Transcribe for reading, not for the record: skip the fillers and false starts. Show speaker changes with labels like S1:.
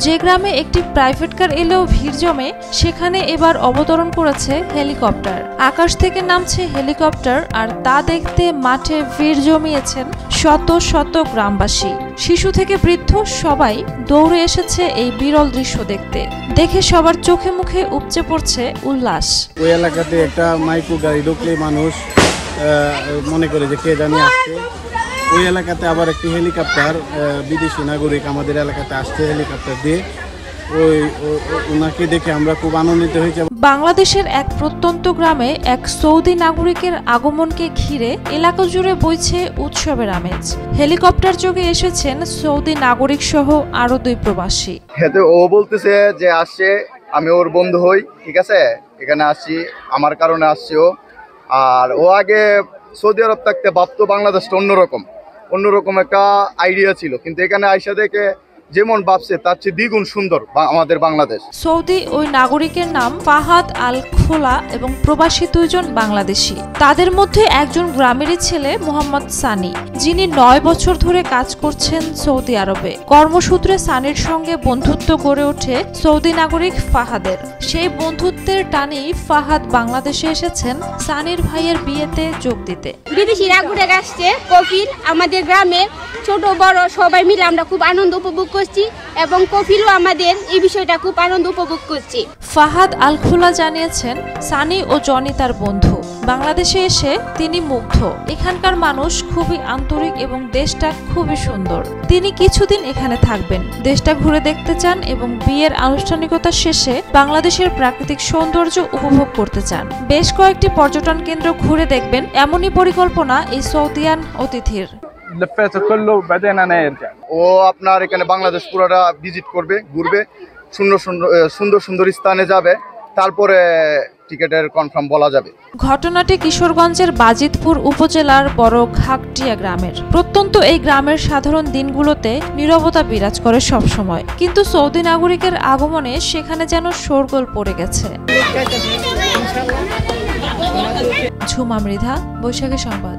S1: যে গ্রামে একটি প্রাইভেট কার এলেও ভিড় জমে, সেখানে এবার অবতরণ করেছে হেলিকপ্টার। আকাশ থেকে নামছে হেলিকপ্টার, আর তা দেখতে মাঠে ভিড় জমিয়েছেন শত শত গ্রামবাসী। শিশু থেকে বৃদ্ধ সবাই দৌড়ে এসেছে এই বিরল দৃশ্য দেখতে। দেখে সবার চোখে মুখে উপচে পড়ছে উল্লাস।
S2: ওই এলাকাতে একটা মাইক্রো গাড়ি ঢুকলে মানুষ মনে করে যে কে জানি আসছে। ওই এলাকাতে আবার একটি হেলিকপ্টার, বিদেশি নাগরিক আমাদের এলাকাতে আসছে হেলিকপ্টার দিয়ে। ওনাকে দেখে আমরা খুব আনন্দিত হয়েছি।
S1: বাংলাদেশের এক প্রত্যন্ত গ্রামে এক সৌদি নাগরিকের আগমনকে ঘিরে এলাকা জুড়ে বইছে উৎসবের আমেজ। হেলিকপ্টার যোগে এসেছেন সৌদি নাগরিক সহ আরো 2 প্রবাসী।
S3: ও বলতেছে যে আসছে, আমি ওর বন্ধু হই, ঠিক আছে, এখানে আসছি আমার কারণে আসছে ও। আর ও আগে সৌদি আরব থাকতে ভাবতো বাংলাদেশটা অন্যরকম একটা আইডিয়া ছিল, কিন্তু এখানে আইসা দেখে যেমন ভাবছে তার চেয়ে দ্বিগুণ সুন্দর আমাদের বাংলাদেশ।
S1: সৌদি ওই নাগরিকের নাম ফাহাদ আল খোলা এবং প্রবাসী 2 জন বাংলাদেশি। তাদের মধ্যে একজন গ্রামেরই ছেলে মোহাম্মদ সানি, যিনি 9 বছর ধরে কাজ করছেন সৌদি আরবে। কর্মসূত্রে সানির সঙ্গে বন্ধুত্ব গড়ে ওঠে সৌদি নাগরিক ফাহাদের। সেই বন্ধুত্বের টানেই ফাহাদ বাংলাদেশে এসেছেন সানির ভাইয়ের বিয়েতে যোগ দিতে।
S4: বিদেশি নাগরিক আসছে কফিল, আমাদের গ্রামে ছোট বড় সবাই মিলে আমরা খুব আনন্দ উপভোগ করছি এবং কফিলও আমাদের এই বিষয়টা খুব আনন্দ উপভোগ করছি।
S1: ফাহাদ আল খোলা জানিয়েছেন সানি ও জনি তার বন্ধু। বাংলাদেশে এসে তিনি মুগ্ধ। এখানকার মানুষ খুবই আন্তরিক এবং দেশটা খুবই সুন্দর। তিনি কিছুদিন এখানে থাকবেন, দেশটা ঘুরে দেখতে চান এবং বিয়ের আনুষ্ঠানিকতা শেষে বাংলাদেশের প্রাকৃতিক সৌন্দর্য উপভোগ করতে চান। বেশ কয়েকটি পর্যটন কেন্দ্র ঘুরে দেখবেন, এমনই পরিকল্পনা এই সৌদিয়ান অতিথির।
S3: ও আপনার এখানে বাংলাদেশ পুরোটা ভিজিট করবে, ঘুরবে, সুন্দর স্থানে যাবে, তারপরে টিকেটের কনফার্ম বলা যাবে।
S1: ঘটনাটি কিশোরগঞ্জের বাজিতপুর উপজেলার বড় ঘাগটিয়া গ্রামের। প্রত্যন্ত এই গ্রামের সাধারণ দিনগুলোতে নীরবতা বিরাজ করে সবসময়, কিন্তু সৌদি নাগরিকের আগমনে সেখানে যেন শোরগোল পড়ে গেছে। ঝুমা মৃধা, বৈশাখী সংবাদ।